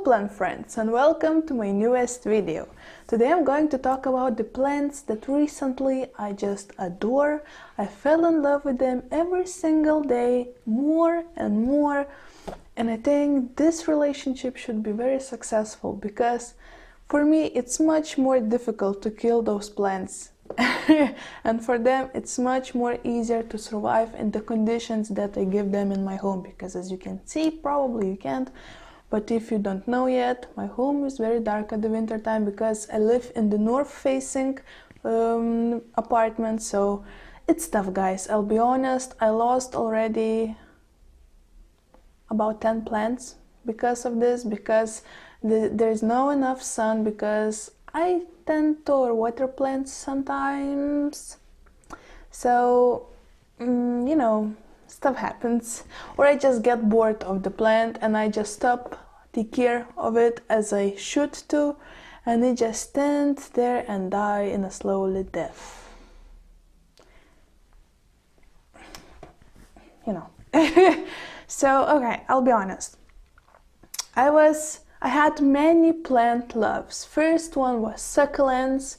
plant friends, and welcome to my newest video. Today I'm going to talk about the plants that recently I just adore. I fell in love with them every single day, more and more, and I think this relationship should be very successful because for me it's much more difficult to kill those plants. And for them it's much more easier to survive in the conditions that I give them in my home, because as you can see, probably you can't, but if you don't know yet, my home is very dark at the winter time because I live in the north facing apartment, so it's tough, guys. I'll be honest, I lost already about 10 plants because of this, because there's no enough sun, because I tend to water plants sometimes, so stuff happens, or I just get bored of the plant and I just stop take care of it as I should to, and it just stands there and die in a slowly death. So okay, I'll be honest. I had many plant loves. First one was succulents,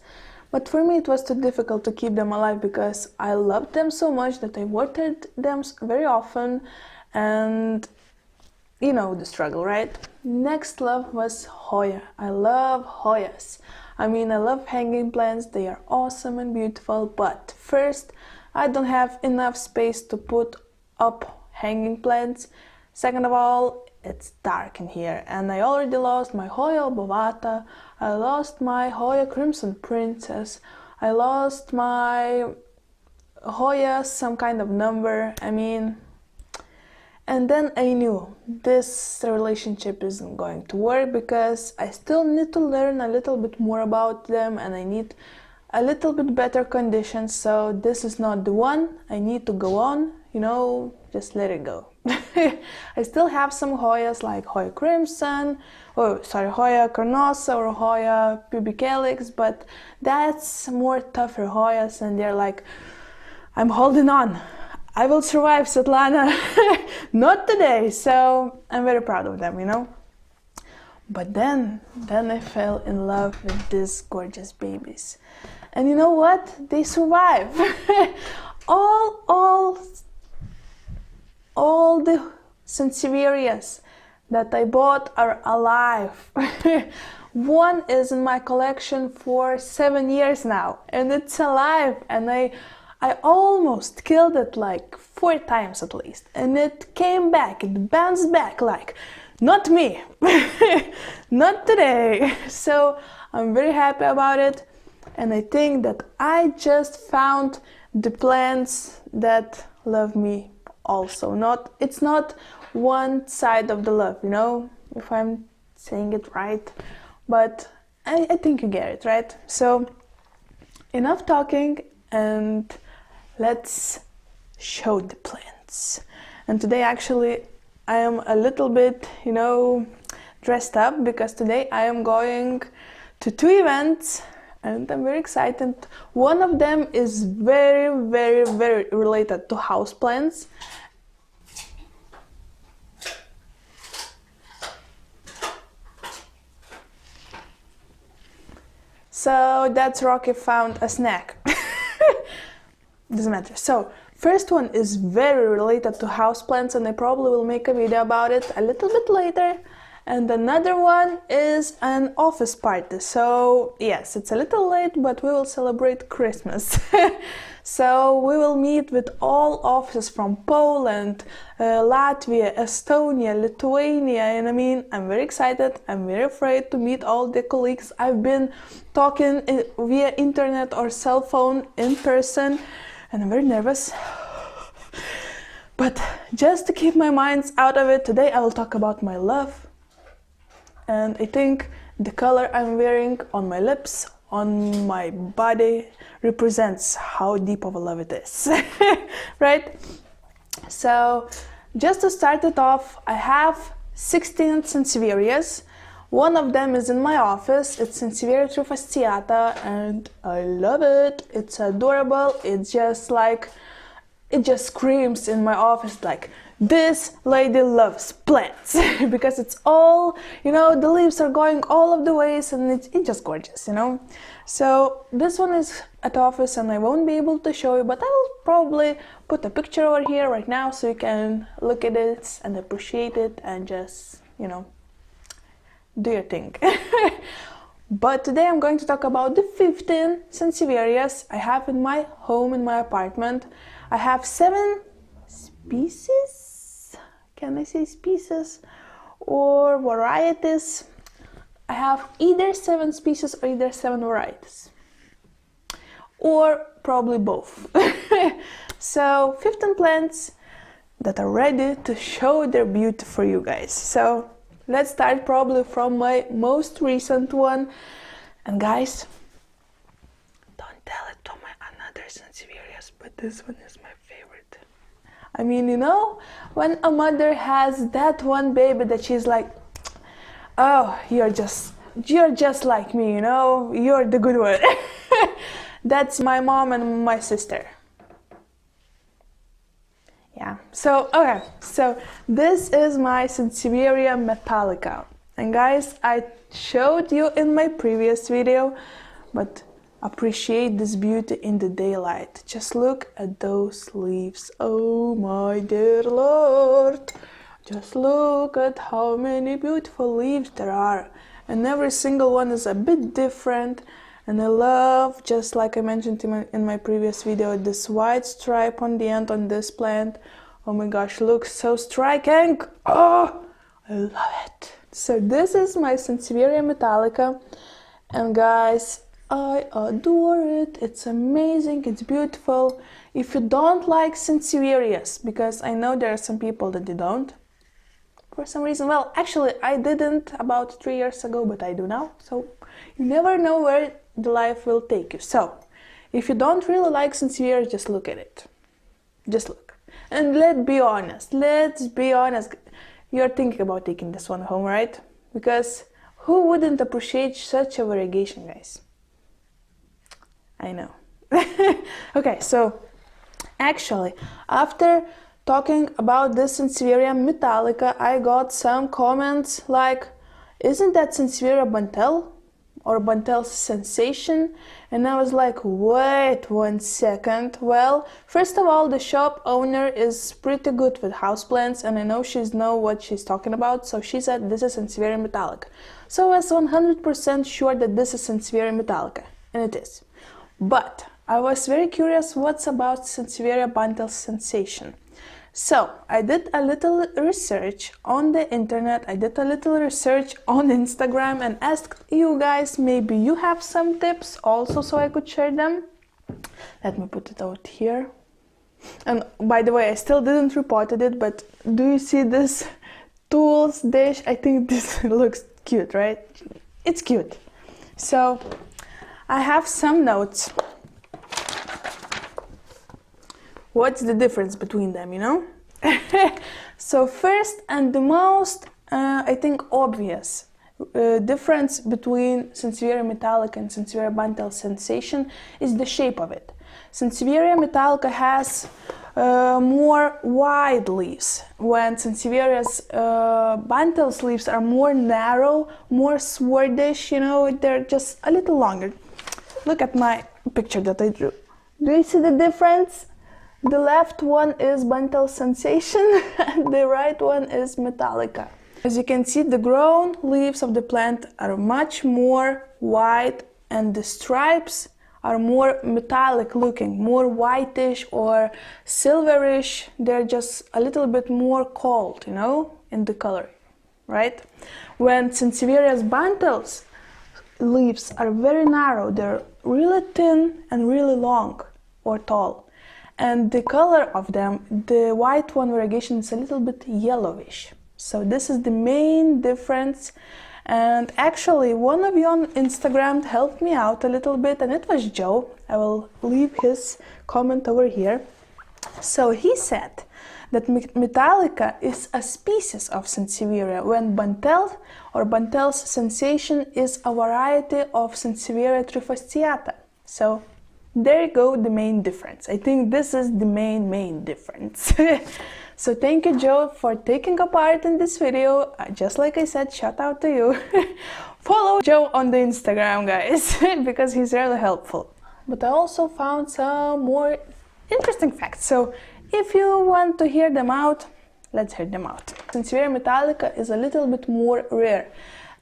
but for me it was too difficult to keep them alive because I loved them so much that I watered them very often, and you know the struggle, right? Next love was Hoya. I love Hoyas. I mean, I love hanging plants, they are awesome and beautiful, but first, I don't have enough space to put up hanging plants. Second of all, it's dark in here, and I already lost my Hoya Bovata, I lost my Hoya Crimson Princess, I lost my Hoya some kind of number, and then I knew this relationship isn't going to work because I still need to learn a little bit more about them and I need a little bit better conditions, so this is not the one. I need to go on, just let it go. I still have some Hoyas like Hoya Crimson, Hoya Carnosa or Hoya Pubicalyx, but that's more tougher Hoyas and they're like, I'm holding on. I will survive, Svetlana. Not today, so I'm very proud of them, But then I fell in love with these gorgeous babies. And you know what? They survive. all the Sansevierias that I bought are alive. One is in my collection for 7 years now, and it's alive, and I almost killed it like 4 times at least, and it came back, it bounced back like, not me, not today. So I'm very happy about it, and I think that I just found the plants that love me also. It's not one side of the love, if I'm saying it right, but I think you get it, right? So enough talking, and let's show the plants. And today actually I am a little bit, dressed up because today I am going to 2 events and I'm very excited. One of them is very, very, very related to houseplants. So that's Rocky found a snack. Doesn't matter. So first one is very related to houseplants, and I probably will make a video about it a little bit later. And another one is an office party. So yes, it's a little late, but we will celebrate Christmas. So we will meet with all offices from Poland, Latvia, Estonia, Lithuania, and I'm very excited. I'm very afraid to meet all the colleagues. I've been talking via internet or cell phone in person, and I'm very nervous. But just to keep my mind out of it, today I will talk about my love. And I think the color I'm wearing on my lips, on my body, represents how deep of a love it is, right? So just to start it off, I have 16 Sansevierias. One of them is in my office. It's Sansevieria trifasciata, and I love it. It's adorable. It's just like it just screams in my office like, this lady loves plants. Because it's all, you know, the leaves are going all of the ways and it's just gorgeous, you know. So this one is at office and I won't be able to show you, but I will probably put a picture over here right now so you can look at it and appreciate it and just, you know, do your thing. But today I'm going to talk about the 15 Sansevierias I have in my home, in my apartment. I have 7 species, can I say species, or varieties. I have either 7 species or either 7 varieties, or probably both. So 15 plants that are ready to show their beauty for you guys. So let's start probably from my most recent one. And guys, don't tell it to my another Sansevierias, but this one is my favorite. I mean, you know, when a mother has that one baby that she's like, oh, you're just like me, you know, you're the good one. That's my mom and my sister. Yeah, so okay, so this is my Sansevieria Metallica. And guys, I showed you in my previous video, but appreciate this beauty in the daylight. Just look at those leaves. Oh my dear Lord. Just look at how many beautiful leaves there are. And every single one is a bit different. And I love, just like I mentioned in my previous video, this white stripe on the end on this plant. Oh my gosh, looks so striking. Oh, I love it. So this is my Sansevieria Metallica. And guys, I adore it. It's amazing, it's beautiful. If you don't like Sansevierias, because I know there are some people that they don't, for some reason, well, actually I didn't about 3 years ago, but I do now. So you never know where the life will take you. So if you don't really like Sansevierias, just look at it. Just look. And let's be honest. You're thinking about taking this one home, right? Because who wouldn't appreciate such a variegation, guys? I know. Okay, so actually, after talking about this Sansevieria Metallica, I got some comments like, isn't that Sansevieria Bantel? Or Bantel's Sensation? And I was like, wait 1 second. Well, first of all, the shop owner is pretty good with houseplants and I know she's know what she's talking about, so she said this is Sansevieria Metallica. So I was 100% sure that this is Sansevieria Metallica, and it is. But I was very curious what's about Sansevieria Bantel's Sensation. So I did a little research on the internet, I did a little research on Instagram and asked you guys, maybe you have some tips also so I could share them. Let me put it out here. And by the way, I still didn't reported it, but do you see this tools dish? I think this looks cute, right? It's cute. So I have some notes. What's the difference between them, you know? So first and the most, I think, obvious difference between Sansevieria Metallica and Sansevieria Bantel Sensation is the shape of it. Sansevieria Metallica has more wide leaves, when Sansevieria's Bantel's leaves are more narrow, more swordish, you know, they're just a little longer. Look at my picture that I drew. Do you see the difference? The left one is Bantel Sensation and the right one is Metallica. As you can see, the grown leaves of the plant are much more white and the stripes are more metallic looking, more whitish or silverish. They're just a little bit more cold, you know, in the color, right? When Sansevieria's Bantel's leaves are very narrow, they're really thin and really long or tall. And the color of them, the white one variegation is a little bit yellowish. So this is the main difference. And actually, one of you on Instagram helped me out a little bit, and it was Joe. I will leave his comment over here. So he said that Metallica is a species of Sansevieria, when Bantel or Bantel's Sensation is a variety of Sansevieria trifasciata. So there you go, the main difference. I think this is the main difference. So thank you, Joe, for taking a part in this video. Just like I said, shout out to you. Follow Joe on the Instagram, guys, because he's really helpful. But I also found some more interesting facts. So if you want to hear them out, let's hear them out. Sansevieria metallica is a little bit more rare.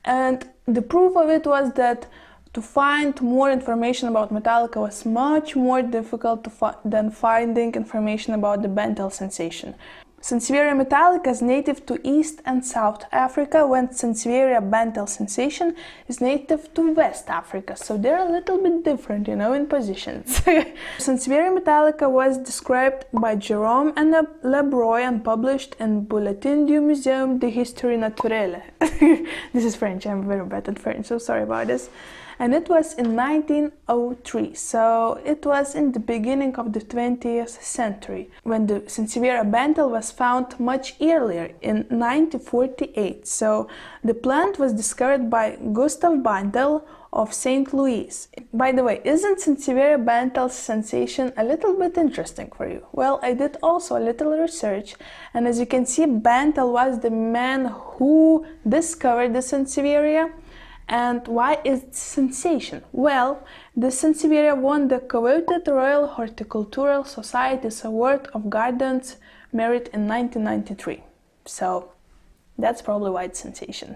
And the proof of it was that to find more information about Metallica was much more difficult than finding information about the Bantel sensation. Sansevieria metallica is native to East and South Africa, when Sansevieria Bantel sensation is native to West Africa. So they're a little bit different, you know, in positions. Sansevieria metallica was described by Jerome and Lebroy and published in Bulletin du Muséum d'Histoire Naturelle. This is French, I'm very bad at French, so sorry about this. And it was in 1903, so it was in the beginning of the 20th century, when the Sansevieria Bantel was found much earlier, in 1948. So the plant was discovered by Gustav Bantel of St. Louis. By the way, isn't Sansevieria Bantel's sensation a little bit interesting for you? Well, I did also a little research, and as you can see, Bantel was the man who discovered the Sansevieria. And why is it sensation? Well, the Sansevieria won the coveted Royal Horticultural Society's Award of Gardens Merit in 1993. So that's probably why it's sensation,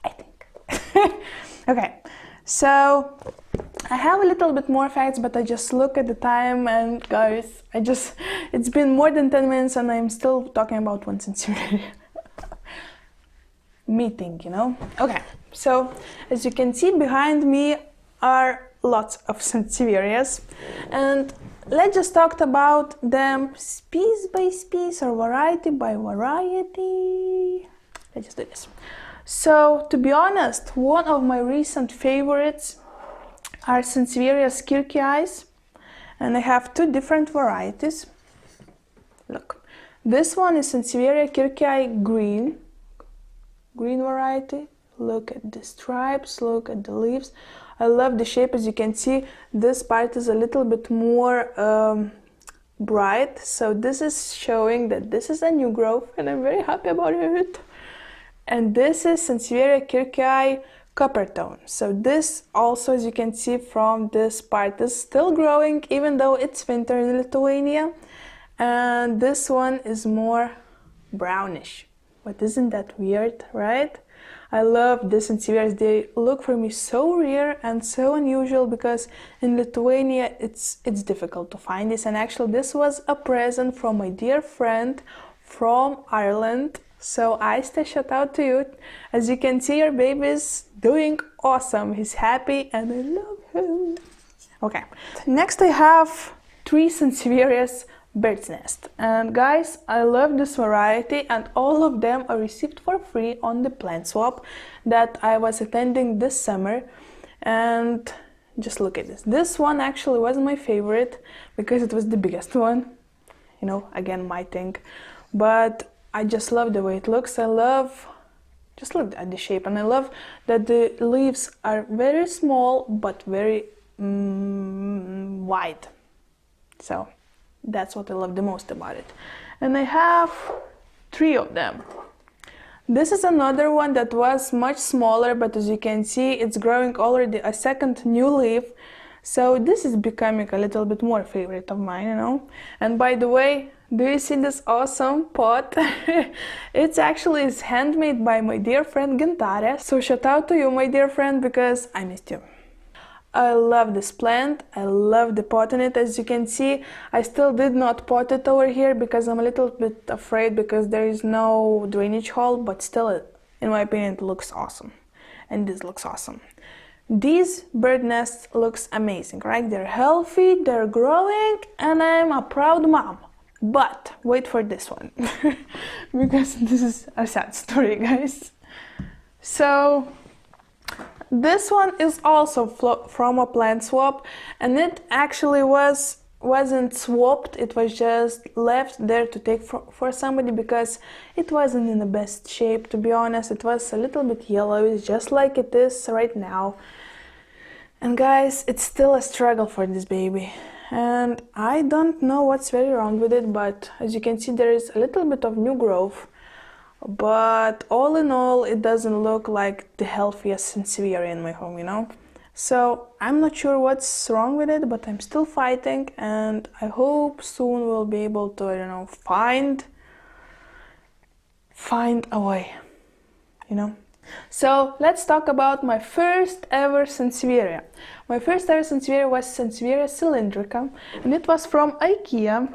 I think. Okay, so I have a little bit more facts, but I just look at the time, and guys, it's been more than 10 minutes and I'm still talking about one Sansevieria. Meeting, you know? Okay, so as you can see behind me are lots of Sansevierias, and let's just talk about them piece by piece or variety by variety. Let's just do this. So to be honest, one of my recent favorites are Sansevierias kirkii, and I have two different varieties. Look, this one is Sansevieria kirkii green variety. Look at the stripes, look at the leaves. I love the shape. As you can see, this part is a little bit more bright, so this is showing that this is a new growth, and I'm very happy about it. And this is Sansevieria kirkii copper tone. So this also, as you can see from this part, is still growing even though it's winter in Lithuania, and this one is more brownish. But isn't that weird, right? I love the Sansevierias. They look for me so rare and so unusual, because in Lithuania it's difficult to find this. And actually this was a present from my dear friend from Ireland. So Aiste, shout out to you. As you can see, your baby is doing awesome. He's happy and I love him. Okay, next I have three Sansevierias bird's nest, and guys, I love this variety, and all of them are received for free on the plant swap that I was attending this summer. And just look at this one actually was my favorite because it was the biggest one, you know, again my thing, but I just love the way it looks. Just look at the shape, and I love that the leaves are very small but very wide. So that's what I love the most about it. And I have three of them. This is another one that was much smaller, but as you can see, it's growing already a second new leaf. So this is becoming a little bit more favorite of mine, you know. And by the way, do you see this awesome pot? It's actually handmade by my dear friend Gintare. So shout out to you, my dear friend, because I missed you. I love this plant, I love the pot in it. As you can see, I still did not pot it over here because I'm a little bit afraid, because there is no drainage hole, but still, in my opinion, it looks awesome. And this looks awesome. These bird nests looks amazing, right? They're healthy, they're growing, and I'm a proud mom. But wait for this one, because this is a sad story, guys. So this one is also from a plant swap, and it actually wasn't swapped, it was just left there to take for somebody because it wasn't in the best shape, to be honest. It was a little bit yellow, just like it is right now. And guys, it's still a struggle for this baby. And I don't know what's very wrong with it, but as you can see, there is a little bit of new growth. But all in all, it doesn't look like the healthiest Sansevieria in my home, you know? So I'm not sure what's wrong with it, but I'm still fighting, and I hope soon we'll be able to, I don't know, find a way, you know? So let's talk about my first ever Sansevieria. My first ever Sansevieria was Sansevieria cylindrica, and it was from Ikea,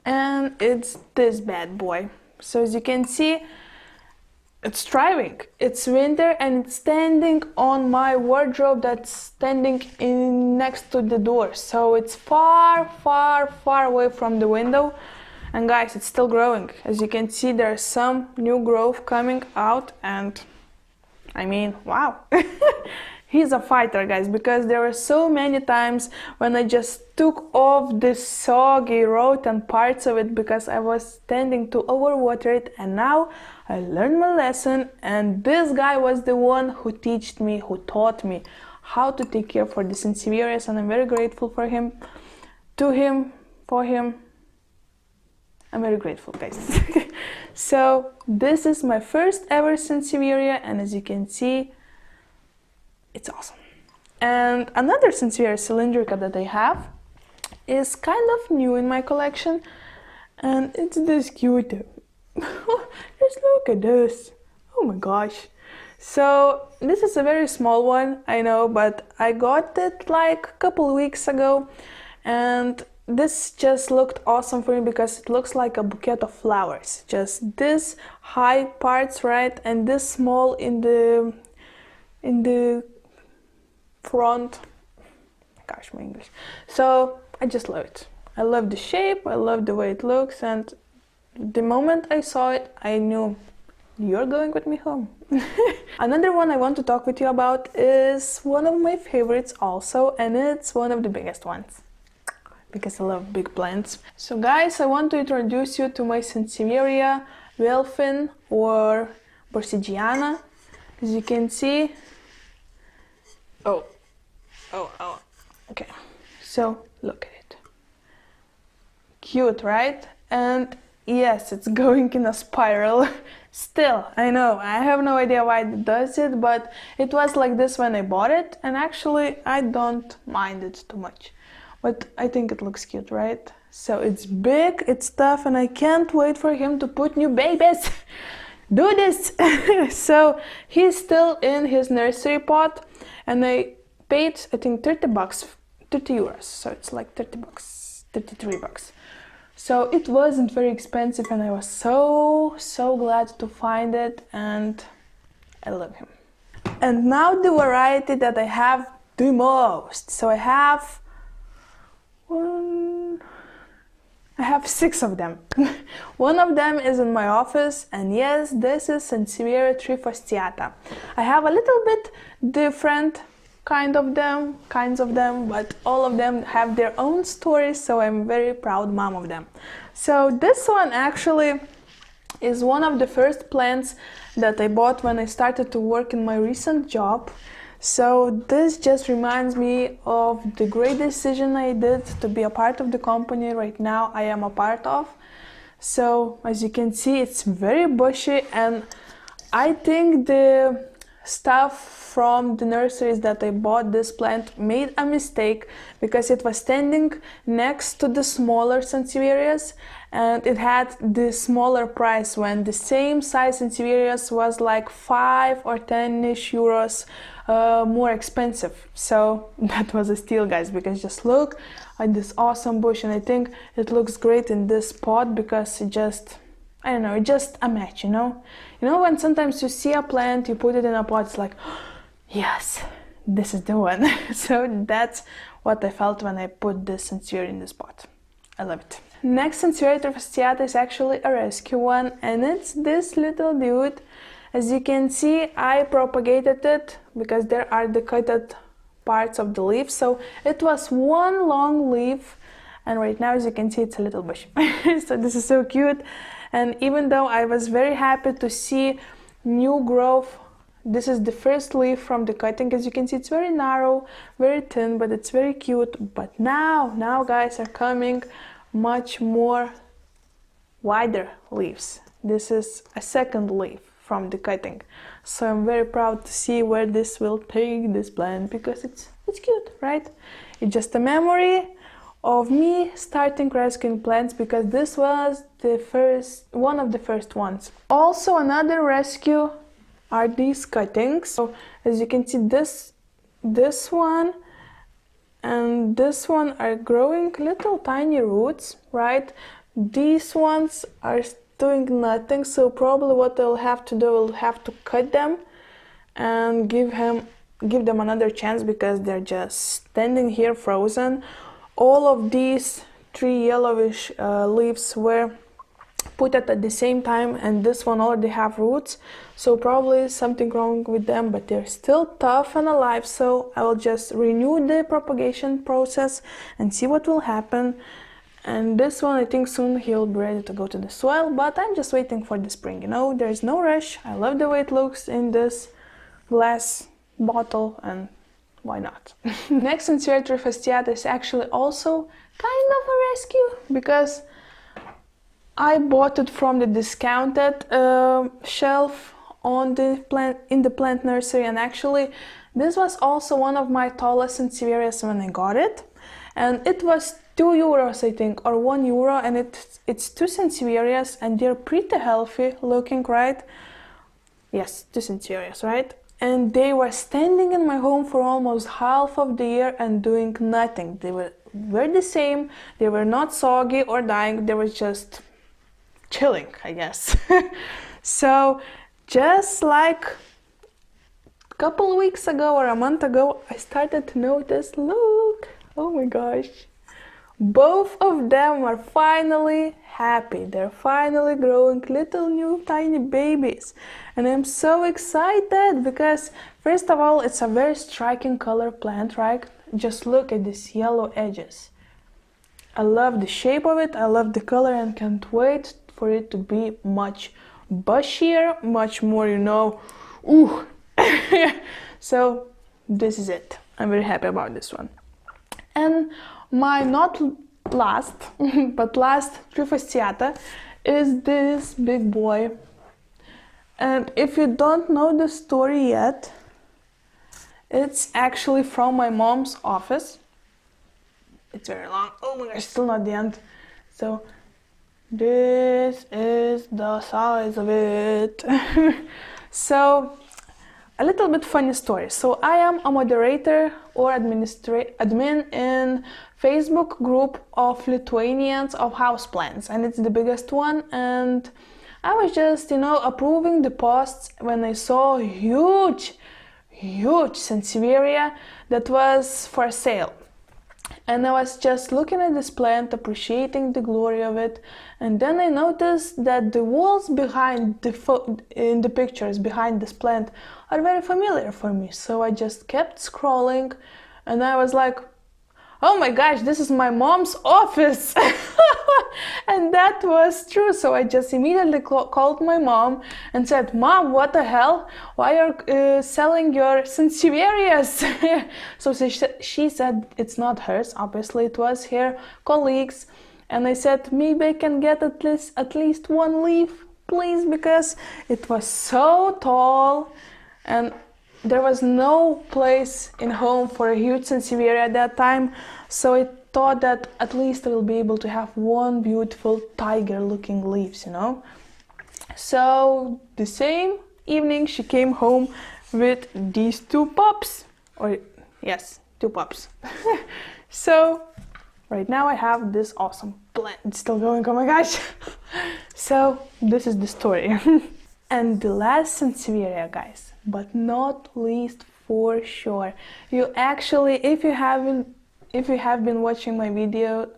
and it's this bad boy. So as you can see, it's thriving. It's winter and it's standing on my wardrobe that's standing in next to the door. So it's far, far, far away from the window. And guys, it's still growing. As you can see, there's some new growth coming out, and I mean, wow. He's a fighter, guys, because there were so many times when I just took off the soggy, rotten parts of it because I was tending to overwater it, and now I learned my lesson, and this guy was the one who taught me how to take care for the Sansevierias, and I'm very grateful for him. I'm very grateful, guys. So this is my first ever Sansevieria, and as you can see, it's awesome. And another Sansevieria cylindrica that I have is kind of new in my collection, and it's this cute. Just look at this. Oh my gosh. So this is a very small one, I know, but I got it like a couple weeks ago, and this just looked awesome for me because it looks like a bouquet of flowers. Just this high parts, right, and this small in the front. Gosh, my English. So I just love it. I love the shape, I love the way it looks, and the moment I saw it, I knew you're going with me home. Another one I want to talk with you about is one of my favorites also, and it's one of the biggest ones because I love big plants. So guys, I want to introduce you to my Sansevieria Welfin or Percy Gianna. As you can see, oh, okay, so look at it. Cute, right? And yes, it's going in a spiral. Still, I know, I have no idea why it does it, but it was like this when I bought it, and actually I don't mind it too much. But I think it looks cute, right? So it's big, it's tough, and I can't wait for him to put new babies. Do this! So he's still in his nursery pot, and I paid, I think, 30 euros. So it's like 30 bucks, 33 bucks. So it wasn't very expensive, and I was so glad to find it, and I love him. And now the variety that I have the most. So I have 6 of them. One of them is in my office, and yes, this is Sansevieria trifasciata. I have a little bit different kinds of them, but all of them have their own stories, so I'm very proud mom of them. So this one actually is one of the first plants that I bought when I started to work in my recent job. So this just reminds me of the great decision I did to be a part of the company right now I am a part of. So as you can see, it's very bushy, and I think the staff from the nurseries that I bought this plant made a mistake because it was standing next to the smaller Sansevierias, and it had the smaller price when the same size Sansevierias was like 5 or 10-ish euros more expensive. So that was a steal, guys, because just look at this awesome bush, and I think it looks great in this pot because it just, I don't know, it's just a match, you know? You know when sometimes you see a plant, you put it in a pot, it's like, yes, this is the one. So that's what I felt when I put this Sansevieria in this pot. I love it. Next Sansevieria trifasciata is actually a rescue one, and it's this little dude. As you can see, I propagated it because there are the cutted parts of the leaf, so it was one long leaf, and right now, as you can see, it's a little bush. So this is so cute, and even though I was very happy to see new growth This is the first leaf from the cutting. As you can see, it's very narrow, very thin, but it's very cute. But now guys, are coming much more wider leaves. This is a second leaf from the cutting. So I'm very proud to see where this will take this plant, because it's cute, right? It's just a memory of me starting rescuing plants, because this was one of the first ones. Also, another rescue are these cuttings. So as you can see, this one and this one are growing little tiny roots, right? These ones are doing nothing, so probably what I'll have to do, I'll have to cut them and give them another chance, because they're just standing here frozen. All of these 3 yellowish leaves were put at the same time, and this one already have roots, so probably something wrong with them, but they're still tough and alive. So I will just renew the propagation process and see what will happen. And this one, I think soon he'll be ready to go to the soil, but I'm just waiting for the spring, you know, there's no rush. I love the way it looks in this glass bottle, and why not? Next Sansevieria trifasciata is actually also kind of a rescue, because I bought it from the discounted shelf in the plant nursery, and actually this was also one of my tallest Sansevierias when I got it, and it was €2 I think, or €1, and it's 2 Sansevierias, and they're pretty healthy looking, right? Yes, 2 Sansevierias, right? And they were standing in my home for almost half of the year and doing nothing. They were the same, they were not soggy or dying, they were just chilling, I guess. So just like a couple of weeks ago or a month ago, I started to notice, look, oh my gosh, both of them are finally happy. They're finally growing little new tiny babies, and I'm so excited because first of all, it's a very striking color plant, right? Just look at these yellow edges. I love the shape of it, I love the color, and can't wait for it to be much bushier, much more, you know, ooh. So this is it. I'm very happy about this one. And my not last, but last trifasciata is this big boy. And if you don't know the story yet, it's actually from my mom's office. It's very long. Oh my gosh, still not the end. So this is the size of it. So a little bit funny story. So I am a moderator or admin in Facebook group of Lithuanians of houseplants, and it's the biggest one. And I was just, you know, approving the posts when I saw a huge Sansevieria that was for sale. And I was just looking at this plant, appreciating the glory of it, and then I noticed that the walls behind in the pictures behind this plant are very familiar for me. So I just kept scrolling, and I was like, oh my gosh, this is my mom's office. And that was true. So I just immediately called my mom and said, Mom, what the hell? Why are you selling your Sansevierias? So she said it's not hers. Obviously, it was her colleagues. And I said, maybe I can get at least one leaf, please, because it was so tall. And there was no place in home for a huge Sansevieria at that time, so I thought that at least I will be able to have one beautiful tiger-looking leaves, you know. So the same evening she came home with these 2 pups, or yes, 2 pups. So right now I have this awesome plant. It's still going, oh my gosh. So this is the story. And the last Sansevieria, guys, but not least for sure. You actually, if you have been watching my videos,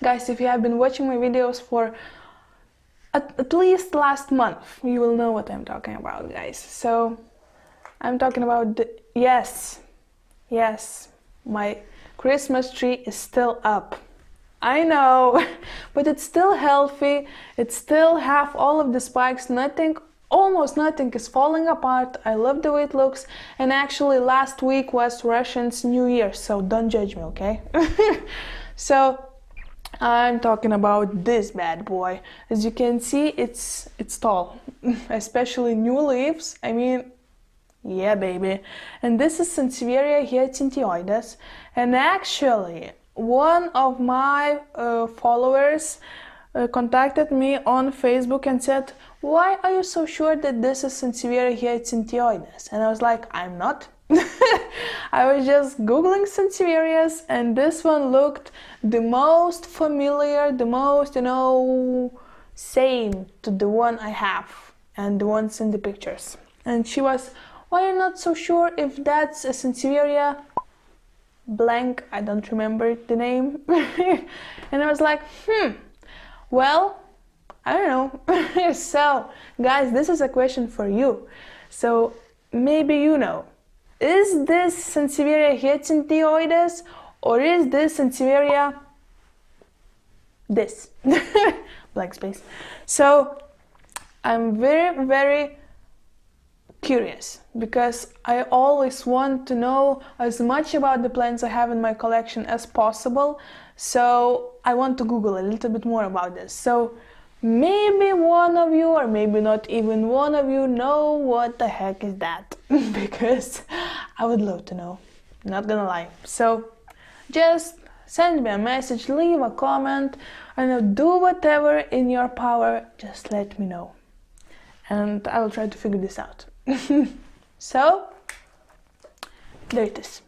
guys, if you have been watching my videos for at least last month, you will know what I'm talking about, guys. So I'm talking about yes, my Christmas tree is still up. I know, but it's still healthy. It still have all of the spikes, nothing almost nothing is falling apart. I love the way it looks. And actually last week was Russians New Year, so don't judge me, okay? So I'm talking about this bad boy. As you can see, it's tall, especially new leaves. I mean, yeah, baby. And this is Sansevieria hyacinthioides. And actually, one of my followers contacted me on Facebook and said, "Why are you so sure that this is Sansevieria hyacinthioides?" And I was like, I'm not. I was just googling Sansevierias, and this one looked the most familiar, the most, same to the one I have and the ones in the pictures. And she was, "Why are you not so sure if that's a Sansevieria blank?" I don't remember the name. And I was like, well, I don't know. So, guys, this is a question for you. So, maybe you know. Is this Sansevieria hyacinthioides or is this Sansevieria this? Blank space. So, I'm very, very curious because I always want to know as much about the plants I have in my collection as possible. So I want to Google a little bit more about this. So maybe one of you, or maybe not even one of you, know what the heck is that. Because I would love to know, not gonna lie. So just send me a message, leave a comment, and do whatever in your power, just let me know. And I will try to figure this out. So, there it is.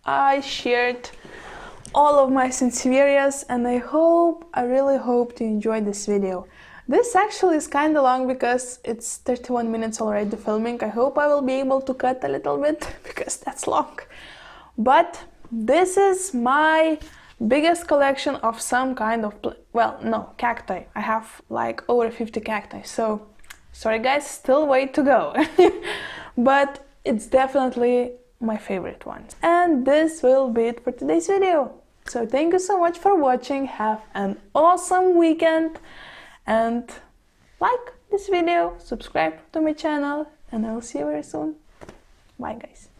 I shared all of my Sansevierias, and I really hope you enjoyed this video. This actually is kind of long because it's 31 minutes already filming. I hope I will be able to cut a little bit because that's long. But this is my biggest collection of some kind of, cacti. I have like over 50 cacti, so sorry guys, still way to go. But it's definitely my favorite one. And this will be it for today's video. So thank you so much for watching, have an awesome weekend, and like this video, subscribe to my channel, and I will see you very soon. Bye guys.